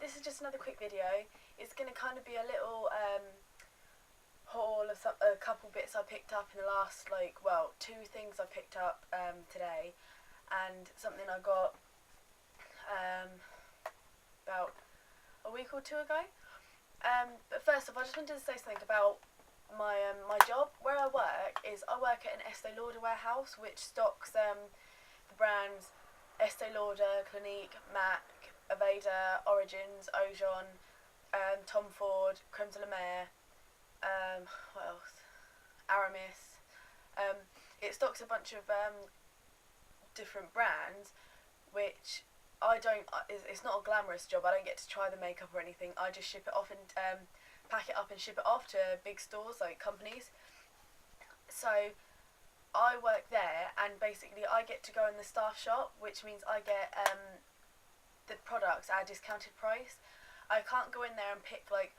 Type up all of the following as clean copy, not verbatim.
this is just another quick video. It's going to kind of be a little haul of a couple bits I picked up in the last, two things I picked up today, and something I got about a week or two ago. But first off, I just wanted to say something about my job. Where I work at an Estee Lauder warehouse, which stocks the brands Estee Lauder, Clinique, MAC, Aveda, Origins, Ojon, Tom Ford, Creme de la Mer, what else? Aramis. It stocks a bunch of different brands, which it's not a glamorous job. I don't get to try the makeup or anything. I just ship it off and pack it up and ship it off to big stores, like companies. So I work there, and basically I get to go in the staff shop, which means I get the products at a discounted price. I can't go in there and pick like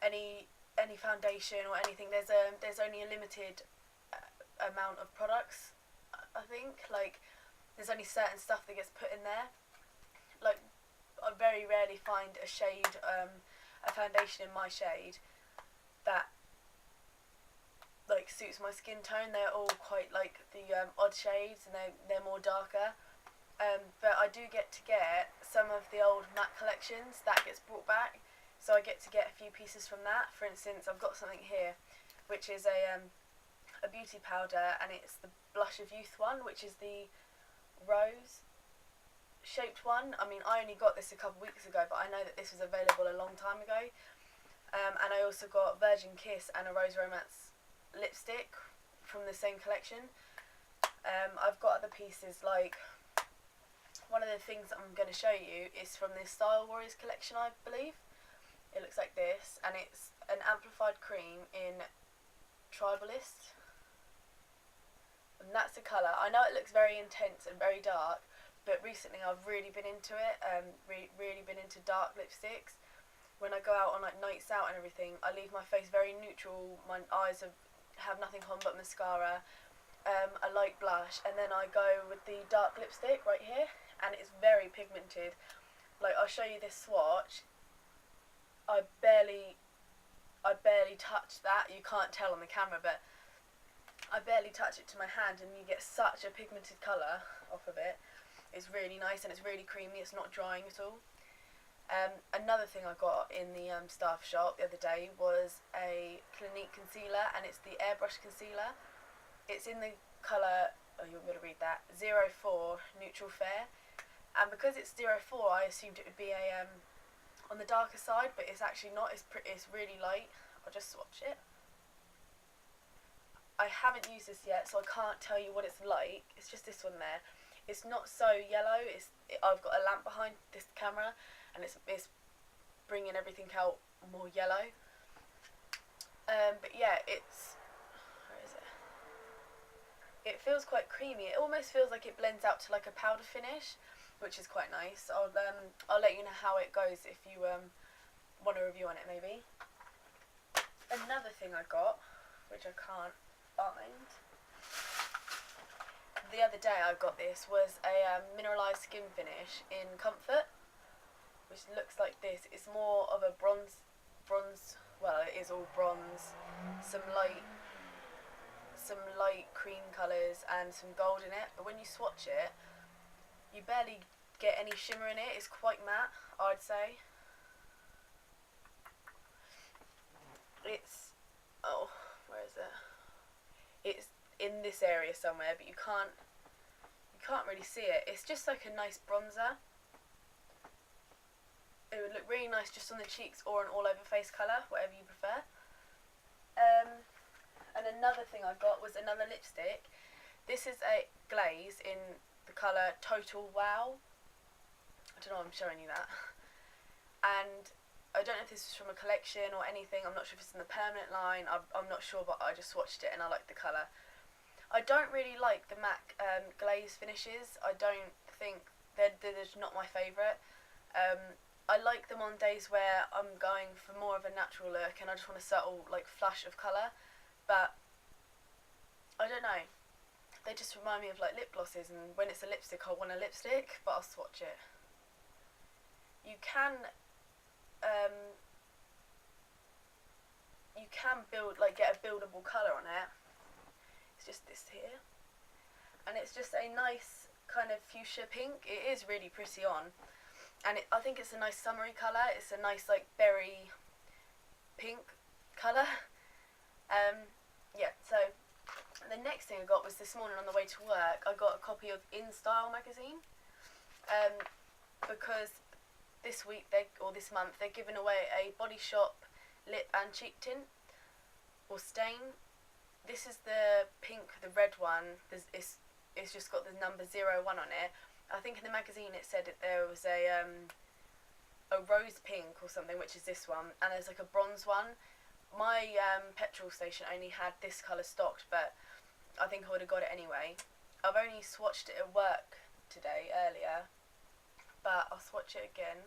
any foundation or anything. There's only a limited amount of products. I think there's only certain stuff that gets put in there. Like, I very rarely find a shade, a foundation in my shade that suits my skin tone. They're all quite the odd shades, and they're more darker. But I do get some of the old MAC collections that gets brought back, so I get to get a few pieces from that. For instance, I've got something here, which is a beauty powder, and it's the Blush of Youth one, which is the rose shaped one. I mean, I only got this a couple weeks ago, but I know that this was available a long time ago. And I also got Virgin Kiss and a Rose Romance lipstick from the same collection. I've got other pieces, one of the things that I'm going to show you is from this Style Warriors collection, I believe. It looks like this, and it's an amplified cream in Tribalist. And that's the colour. I know it looks very intense and very dark, but recently I've really been into it, really been into dark lipsticks. When I go out on nights out and everything, I leave my face very neutral. My eyes have nothing on but mascara, a light blush, and then I go with the dark lipstick right here, and it's very pigmented. I'll show you this swatch. I barely touch that. You can't tell on the camera, but I barely touch it to my hand, and you get such a pigmented colour off of it. It's really nice, and it's really creamy. It's not drying at all. Another thing I got in the staff shop the other day was a Clinique concealer, and it's the airbrush concealer. It's in the colour, you're going to read that, 04 Neutral Fair. And because it's 04, I assumed it would be on the darker side, but it's actually not. It's really light. I'll just swatch it. I haven't used this yet, so I can't tell you what it's like. It's just this one there. It's not so yellow. I've got a lamp behind this camera, and it's bringing everything out more yellow. But yeah, where is it? It feels quite creamy. It almost feels like it blends out to a powder finish, which is quite nice. I'll let you know how it goes if you want a review on it maybe. Another thing I got, which I can't find. The other day I got this, was a mineralised skin finish in Comfort, which looks like this. It's more of a bronze, well, it is all bronze, some light cream colours and some gold in it, but when you swatch it, you barely get any shimmer in it. It's quite matte, I'd say. Where is it? It's in this area somewhere, but you can't really see it. It's just like a nice bronzer. It would look really nice just on the cheeks or an all over face colour, whatever you prefer. And another thing I got was another lipstick. This is a glaze in the colour Total Wow. I don't know, I'm showing you that. And I don't know if this is from a collection or anything. I'm not sure if it's in the permanent line. I'm not sure, but I just swatched it and I like the colour. I don't really like the MAC glaze finishes. I don't think they're just not my favourite. I like them on days where I'm going for more of a natural look and I just want a subtle flash of colour. But I don't know. They just remind me of lip glosses, and when it's a lipstick I want a lipstick, but I'll swatch it. You can you can get a buildable colour on it. It's just this here, and it's just a nice kind of fuchsia pink. It is really pretty on, and I think it's a nice summery colour. It's a nice like berry pink colour. Yeah, so the next thing I got was this morning on the way to work. I got a copy of In Style magazine, because this month they're giving away a Body Shop lip and cheek tint or stain. This is the pink, the red one. It's just got the number 01 on it. I think in the magazine it said that there was a rose pink or something, which is this one, and there's like a bronze one. My petrol station only had this colour stocked, but I think I would have got it anyway. I've only swatched it at work today earlier, but I'll swatch it again.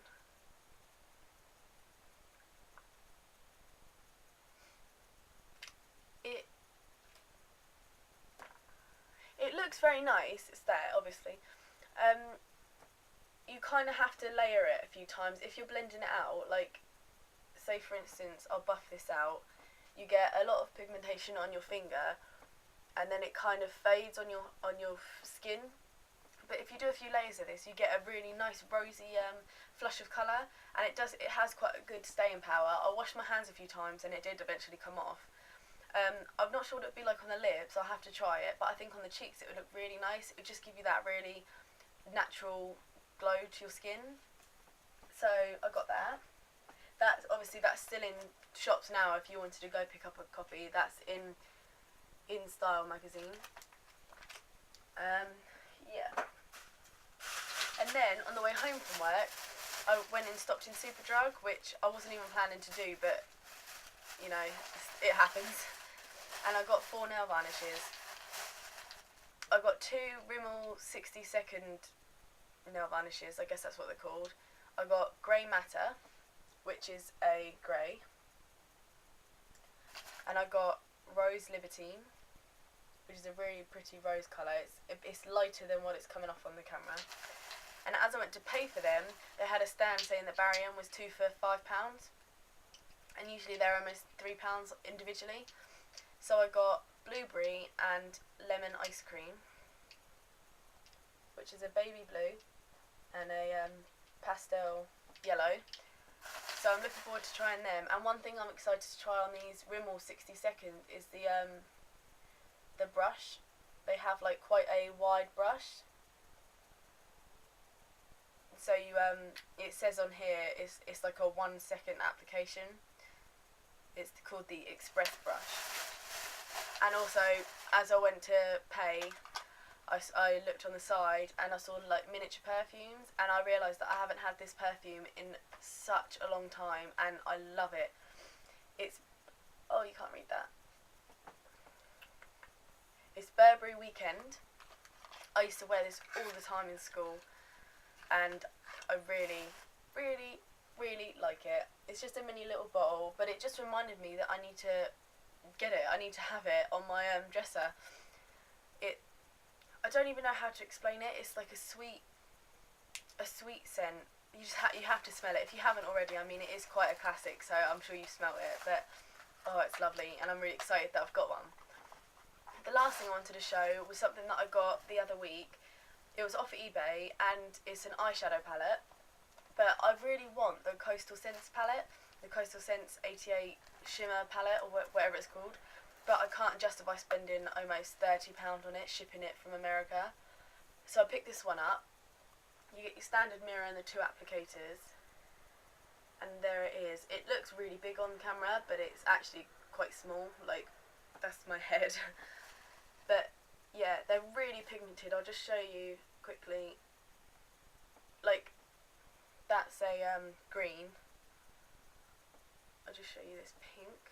It looks very nice. It's there, obviously. You kind of have to layer it a few times if you're blending it out. Like, say for instance, I'll buff this out. You get a lot of pigmentation on your finger, and then it kind of fades on your skin. But if you do a few layers of this, you get a really nice rosy flush of colour, and it has quite a good staying power. I washed my hands a few times, and it did eventually come off. I'm not sure what it would be like on the lips. I'll have to try it, but I think on the cheeks it would look really nice. It would just give you that really natural glow to your skin. So I got that. That's still in shops now. If you wanted to go pick up a copy, that's in Style magazine. Yeah. And then on the way home from work, I went and stopped in Superdrug, which I wasn't even planning to do, but you know, it happens. And I got 4 nail varnishes. I got 2 Rimmel 60-second nail varnishes, I guess that's what they're called. I got Grey Matter, which is a grey. And I got Rose Libertine, which is a really pretty rose colour. It's lighter than what it's coming off on the camera. And as I went to pay for them, they had a stand saying that Barium was 2 for £5. And usually they're almost £3 individually. So I got blueberry and lemon ice cream, which is a baby blue and a pastel yellow. So I'm looking forward to trying them. And one thing I'm excited to try on these Rimmel 60-second is the brush. They have like quite a wide brush. So it says on here it's like a 1 second application. It's called the Express brush. And also, as I went to pay, I looked on the side and I saw like miniature perfumes, and I realised that I haven't had this perfume in such a long time, and I love it. Oh, you can't read that. It's Burberry Weekend. I used to wear this all the time in school, and I really, really, really like it. It's just a mini little bottle, but it just reminded me that I need to get it. I need to have it on my dresser. I don't even know how to explain it. It's like a sweet scent. You have to smell it. If you haven't already, I mean, it is quite a classic, so I'm sure you've smelled it. But oh, it's lovely, and I'm really excited that I've got one. The last thing I wanted to show was something that I got the other week. It was off eBay, and it's an eyeshadow palette. But I really want the Coastal Scents palette, the Coastal Scents 88 Shimmer palette, or whatever it's called. But I can't justify spending almost £30 on it, shipping it from America. So I picked this one up. You get your standard mirror and the 2 applicators. And there it is. It looks really big on camera, but it's actually quite small. Like, that's my head. But yeah, they're really pigmented. I'll just show you quickly. Like, that's a green. I'll just show you this pink.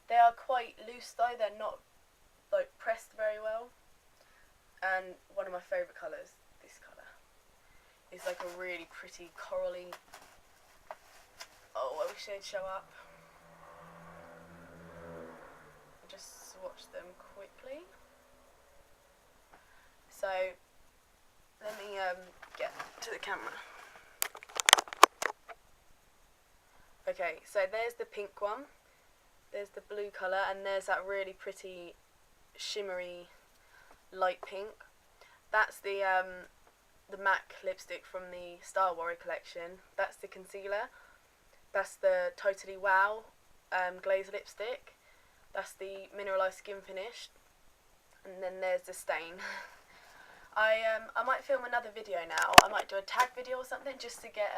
They are quite loose though, they're not like pressed very well. And one of my favourite colours, this colour, is like a really pretty corally. Oh, I wish they'd show up. I'll just swatch them quickly. So, let me get to the camera. Okay, so there's the pink one, there's the blue colour, and there's that really pretty shimmery light pink. That's the MAC lipstick from the Star Warrior collection. That's the concealer. That's the Totally Wow glaze lipstick. That's the mineralised skin finish. And then there's the stain. I might film another video now. I might do a tag video or something just to get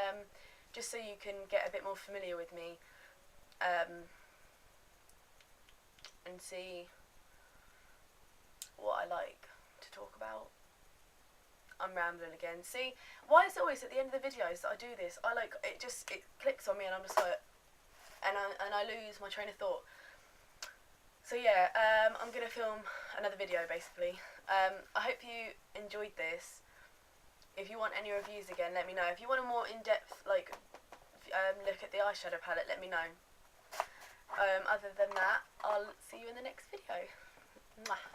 just so you can get a bit more familiar with me, and see what I like to talk about. I'm rambling again. See, why is it always at the end of the videos that I do this? It clicks on me and I'm just like, and I lose my train of thought. So yeah, I'm gonna film another video basically. I hope you enjoyed this. If you want any reviews again, let me know. If you want a more in-depth look at the eyeshadow palette, let me know. Other than that, I'll see you in the next video. Mwah.